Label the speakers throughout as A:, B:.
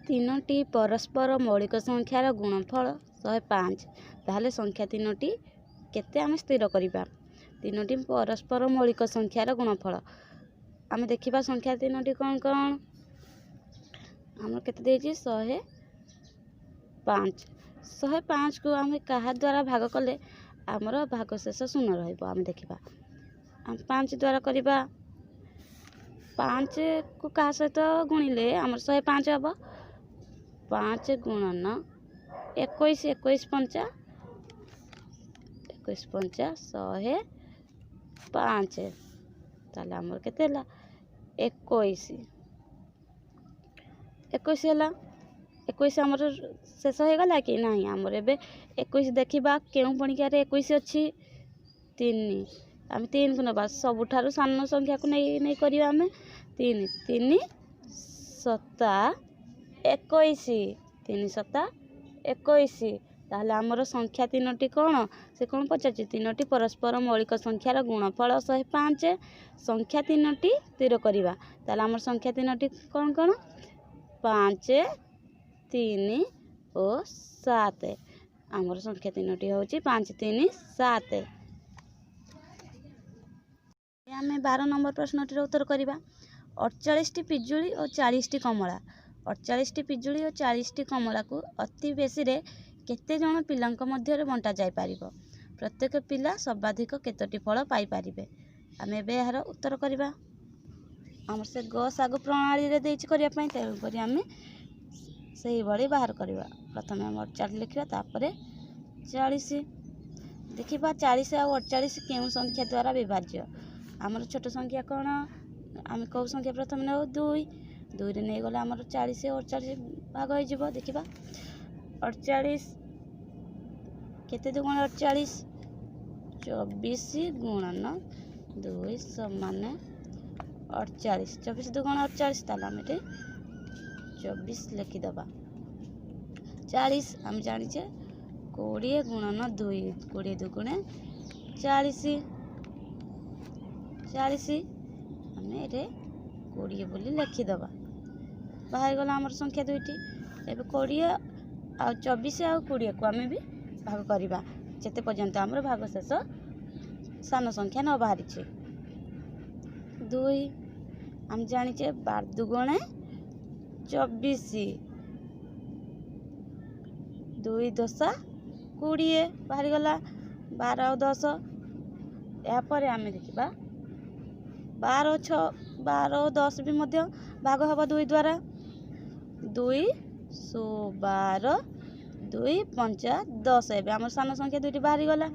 A: तीनोटी परस्पर मौलिक संख्यार गुणफल 105 ताहले संख्या तीनोटी केते आमे स्थिर करिबा। तीनोटी परस्पर मौलिक संख्यार गुणफल आमे देखिबा संख्या तीनोटी कौन कौन आम केते देछि 105 105 को आमे कहा द्वारा भाग कले आमर भागशेष शून्य रहइबो। आमे देखिबा हम 5 द्वारा करिबा 5 को कहा सहित गुणिले आमर 105 हबो। 5 गुणन 21 21 पंचा 21 पंचा 105 ताले आमर केते हला 21 21 हला 21 आमर शेष हो गला कि नहीं। आमर एबे 21 देखिबा केउ पणिकारे 21 अछि 3 आम 3 को नबा सबुठारु सानो संख्या को नहीं करिवा आमे 3 3 7 21 3 7 21 ताहले आमर संख्या तीनोटी कौन से कौन पचाची तीनोटी परस्पर मौलिक संख्यार गुणफल 105 संख्या तीनोटी स्थिर करिवा ताहले आमर संख्या तीनोटी कौन कौन 5 3 और 7 आमर संख्या तीनोटी होची 5 3 7। आमे 12 नंबर प्रश्नटीर उत्तर करिबा 48 पिजुली और 40 कमला 48 पिजुली और 40 कमला को अति बेसी रे केते जण पिलांक मध्य रे बंटा जाय परिबो। प्रत्येक पिला सर्वाधिक केतोटी फल पाई परिबे। आमे बे यार उत्तर करिबा हमर से ग साग प्रणाली रे देछि करिया पई ते ऊपर आमे सही बड़ी बाहर करिबा। प्रथम हम 48 लिखिबा तापरे 40 देखिबा 40 और 48 केउ संख्या द्वारा विभाज्य। आमर छोट संख्या कौन आमे कौ संख्या प्रथम न 2 2 रे नै गला आमर 40 और 48 भाग होई जिवो। देखिबा 48 केते दुगुण 48 24 गुणन 2 समान 48 24 दुगुण 48 ताला आमे 24 लिखि दबा 40 हम जानि छे 20 गुणन 2 20 दुगुण 40 40 हमें रे 20 बोली लिखि दबा बाहर गला हमर संख्या दुईटी। एबे 20 आ 24 आ 20 को हमें भी भाग करिबा जेते पर्यंत हमर भाग शेष सानो संख्या न बाहरी छे 2 हम जानि छे 12 दुगुण 24 2 10 20 बाहर गला 12 और 10 या पर आमे देखिबा 12 6 12 और 10 भी मध्य भाग हबा 2 द्वारा 2 12 2 पंचा 10 एबे हमर सानो संख्या दुईटी बाहरी गला।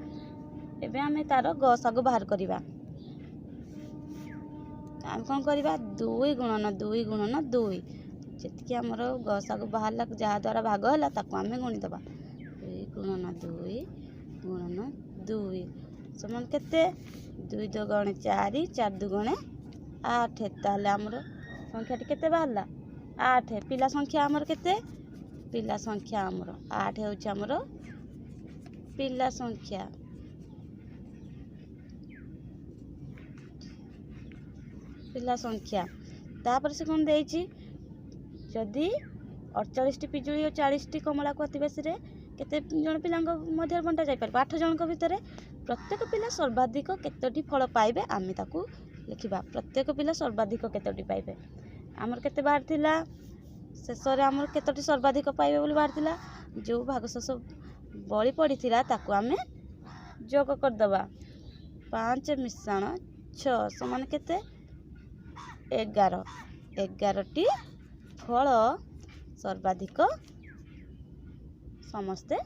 A: एबे आमे तार ग सागु बाहर करिबा हम कोन करिबा 2 गुणन 2 जेतकी हमर ग सागु बाहरला जहा द्वारा भाग होला ताको आमे गुणी दबा 2 गुणन 2 समान केते 2 दुगुण 4 4 दुगुण 8 ताले हमर संख्या केते बाहरला 8 पिला संख्या हमर केते पिला संख्या हमर 8 होछ हमर पिला संख्या तापर से कोन देछि जदी 48 पिजुली और 40 कमला को अति बेसी रे केते जण पिलांक मध्य बंटा जाय पर 8 जणक भितरे प्रत्येक पिला सर्वाधिक केतोटी फल पाइबे आमे ताकू लिखिबा। प्रत्येक पिला सर्वाधिक केतोटी पाइबे हमर केते बाहर थिला शेष रे हमर केतोटी सर्वाधिक पाइबे बोली बाहर थिला जो भाग शेष बळी पड़ी थिला ताकू आमे जोग कर दबा 5 मिश्रण 6 समान केते 11 11टी फल सर्वाधिक समस्ते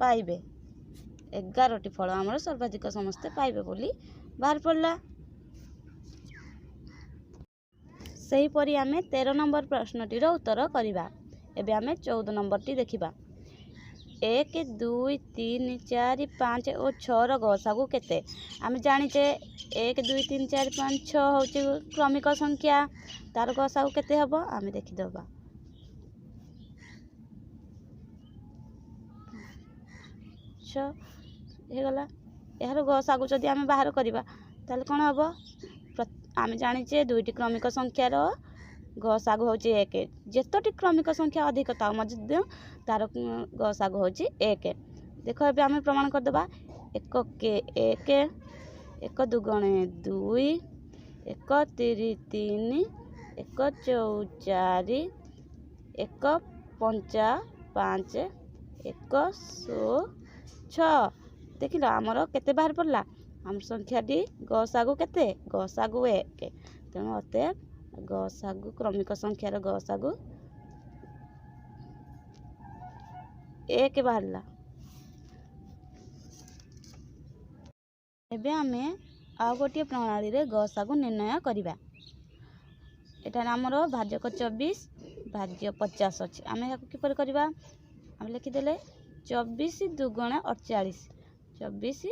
A: पाइबे 11टी फल हमर सर्वाधिक समस्ते पाइबे बोली बाहर पड़ला। सही परी आमे 13 नंबर प्रश्नटीर उत्तर करिबा। एबे आमे 14 नंबर टी देखिबा 1 2 3 4 5 और 6 रो गसागु केते आमे जानि छे 1 2 3 4 5 6 होची क्रमिक संख्या तार गसागु केते हबो आमे देखि दबा 6 हे गला यार गसागु जदी आमे बाहर करिबा ताले कोन हबो आमे जानि छे दुईटी क्रमिक संख्यार ଗସାଗୁ ହେଉଛି 1। ଯେତୋଟି କ୍ରମିକ ସଂଖ୍ୟା ଅଧିକ ଥାଉ ମଧ୍ୟ ତାର ଗସାଗୁ ହେଉଛି 1। ଦେଖ ଏବେ ଆମେ ପ୍ରମାଣ କରିଦେବା। 1 କେ 1, 1 ଦୁଗୁଣେ 2, 1 ତିରି 3, 1 ଚଉ 4, 1 ପଞ୍ଚା 5, 1 ଶୋ 6। ଦେଖିଲ ଆମର କେତେ ବାହାରି ପଡ଼ିଲା? ଆମର ସଂଖ୍ୟାଟି ଗସାଗୁ କେତେ? ଗସାଗୁ 1। ତେଣୁ ଅତଏବ ଗସାଗୁ କ୍ରମିକ ସଂଖ୍ୟାର ଗସାଗୁ 1 ବାହାରିଲା। ଏବେ ଆମେ ଆଉ ଗୋଟିଏ ପ୍ରଣାଳୀରେ ଗସାଗୁ ନିର୍ଣ୍ଣୟ କରିବା। ଏଠାରେ ଆମର ଭାଜକ 24 ଭାଜ୍ୟ 50 ଅଛି। ଆମେ ଏହାକୁ କିପରି କରିବା? ଆମେ ଲେଖିଦେଲେ 24 ଦୁଗୁଣେ 48। 24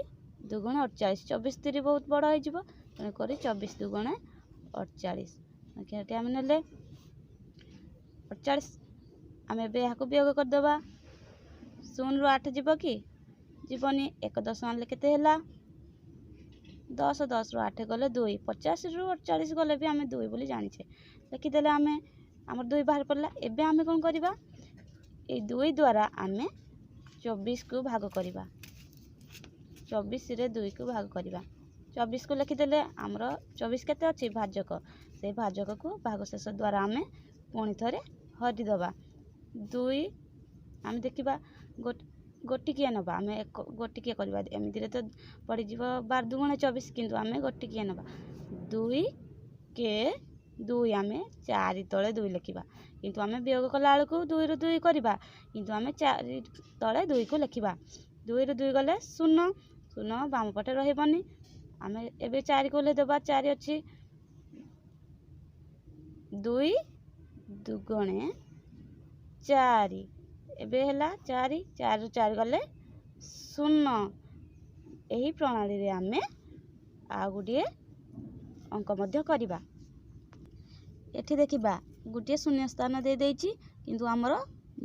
A: ଦୁଗୁଣେ 48। 24 ତିରି ବହୁତ ବଡ଼ ହେଇଯିବ, ତେଣୁକରି 24 ଦୁଗୁଣେ 48 ସଂଖ୍ୟାଟି ଆମେ ନେଲେ 48। ଆମେ ଏବେ ଏହାକୁ ବିୟୋଗ କରିଦେବା। 0 ରୁ 8 ଯିବ କି? ଯିବନି। 1 10 ଆଣିଲେ କେତେ ହେଲା? 10। 10 ରୁ 8 ଗଲେ 2। 50 ରୁ 48 ଗଲେ ବି ଆମେ 2 ବୋଲି ଜାଣିଛେ। ଲେଖିଦେଲେ ଆମେ, ଆମର 2 ବାହାରି ପଡ଼ିଲା। ଏବେ ଆମେ କ'ଣ କରିବା? ଏଇ 2 ଦ୍ୱାରା ଆମେ 24କୁ ଭାଗ କରିବା। 24ରେ 2କୁ ଭାଗ କରିବା। 24କୁ ଲେଖିଦେଲେ ଆମର 24 କେତେ ଅଛି? ଭାଜକ। ସେଇ ଭାଜକକୁ ଭାଗଶେଷ ଦ୍ୱାରା ଆମେ ପୁଣି ଥରେ ହରିଦେବା। 2 ଆମେ ଦେଖିବା ଗୋଟିକିଆ ନେବା। ଆମେ ଗୋଟିକିଆ କରିବା। ଏମିତିରେ ତ ପଡ଼ିଯିବ 12 ଦୁଗୁଣେ 24, କିନ୍ତୁ ଆମେ ଗୋଟିକିଆ ନେବା। 2 କେ 2 ଆମେ 4 ତଳେ 2 ଲେଖିବା। କିନ୍ତୁ ଆମେ ବିୟୋଗ କଲା ବେଳକୁ 2 ରୁ 2 କରିବା, କିନ୍ତୁ ଆମେ 4 ତଳେ 2କୁ ଲେଖିବା। 2 ରୁ 2 ଗଲେ 0। 0 ବାମ ପଟେ ରହିବନି। ଆମେ ଏବେ 4କୁ ଓହ୍ଲେଇଦେବା। 4 ଅଛି। 2 ଦୁଗୁଣେ 4। ଏବେ ହେଲା 4। 4 ରୁ 4 ଗଲେ 0। ଏହି ପ୍ରଣାଳୀରେ ଆମେ ଆଉ ଗୋଟିଏ ଅଙ୍କ ମଧ୍ୟ କରିବା। ଏଠି ଦେଖିବା ଗୋଟିଏ ଶୂନ୍ୟ ସ୍ଥାନ ଦେଇଦେଇଛି, କିନ୍ତୁ ଆମର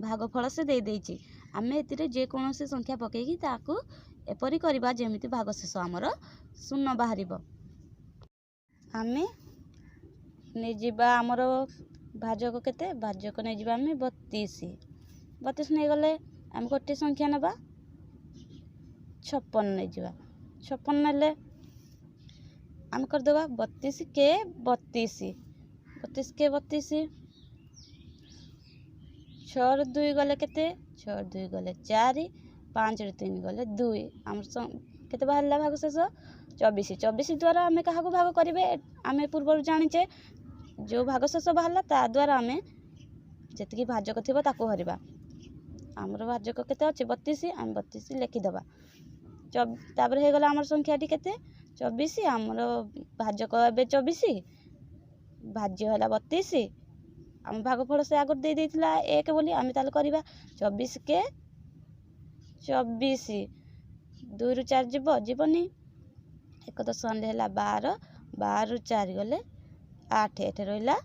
A: ଭାଗଫଳ ସେ ଦେଇଦେଇଛି। ଆମେ ଏଥିରେ ଯେକୌଣସି ସଂଖ୍ୟା ପକେଇକି ତାକୁ ଏପରି କରିବା ଯେମିତି ଭାଗଶେଷ ଆମର 0 ବାହାରିବ। ଆମେ ନେଇଯିବା ଆମର ଭାଜକ କେତେ? ଭାଜକ ନେଇଯିବା ଆମେ 32। 32 ନେଇଗଲେ ଆମେ ଗୋଟିଏ ସଂଖ୍ୟା ନେବା 56 ନେଇଯିବା। 56 ନେଲେ ଆମେ କରିଦେବା 32 କେ 32। 32 କେ 32। 6 ରୁ 2 ଗଲେ କେତେ? 6 ରୁ 2 ଗଲେ 4। 5 ରୁ 3 ଗଲେ 2। ଆମର କେତେ ବାହାରିଲା ଭାଗଶେଷ? 24। 24 ଦ୍ୱାରା ଆମେ କାହାକୁ ଭାଗ କରିବେ? ଆମେ ପୂର୍ବରୁ ଜାଣିଛେ ଯେଉଁ ଭାଗଶେଷ ବାହାରିଲା ତା ଦ୍ୱାରା ଆମେ ଯେତିକି ଭାଜକ ଥିବ ତାକୁ ହରିବା। ଆମର ଭାଜକ କେତେ ଅଛି? 32। ଆମେ 32 ଲେଖିଦେବା। ତାପରେ ହେଇଗଲା ଆମର ସଂଖ୍ୟାଟି କେତେ? 24। ଆମର ଭାଜକ ଏବେ 24, ଭାଜ୍ୟ ହେଲା 32। ଆମ ଭାଗଫଳ ସେ ଆଗରୁ ଦେଇଦେଇଥିଲା 1 ବୋଲି। ଆମେ ତାହେଲେ କରିବା 24 କେ 24। 2 ରୁ 4 ଯିବ? ଯିବନି। 1 10 ଆଣିଲେ ହେଲା 12। 12 ରୁ 4 ଗଲେ 8। ଏଠି ରହିଲା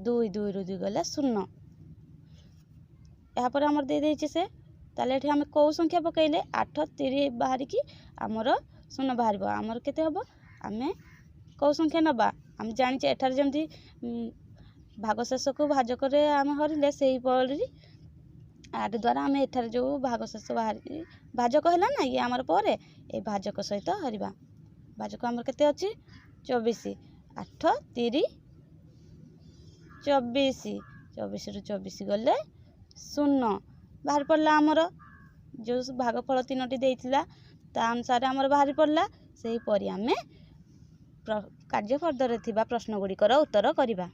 A: 2। 2 ରୁ 2 ଗଲେ 0। ଏହାପରେ ଆମର ଦେଇଦେଇଛି ସେ। ତାହେଲେ ଏଠି ଆମେ କେଉଁ ସଂଖ୍ୟା ପକାଇଲେ 8 3 ବାହାରିକି ଆମର 0 ବାହାରିବ। ଆମର କେତେ ହେବ? ଆମେ କେଉଁ ସଂଖ୍ୟା ନେବା? ଆମେ ଜାଣିଛେ ଏଠାରେ ଯେମିତି ଭାଗଶେଷକୁ ଭାଜକରେ ଆମେ ହରିଲେ ସେଇପରି 8 ଦ୍ୱାରା ଆମେ ଏଠାରେ ଯେଉଁ ଭାଗଶେଷ ଭାଜକ ହେଲା ନା, ଇଏ ଆମର ପରେ এই ଭାଜକ ସହିତ ହରିବା। ଭାଜକ ଆମର କେତେ ଅଛି? 24। 8 3 24। 24 ରୁ 24 ଗଲେ 0 ବାହାରି ପଡ଼ିଲା। ଆମର ଯେଉଁ ଭାଗଫଳ 3ଟି ଦେଇଥିଲା ତା ଅନୁସାରେ ଆମର ବାହାରି ପଡ଼ିଲା। ସେହିପରି ଆମେ କାର୍ଯ୍ୟପଦରେ ଥିବା ପ୍ରଶ୍ନ ଗୁଡ଼ିକର ଉତ୍ତର କରିବା।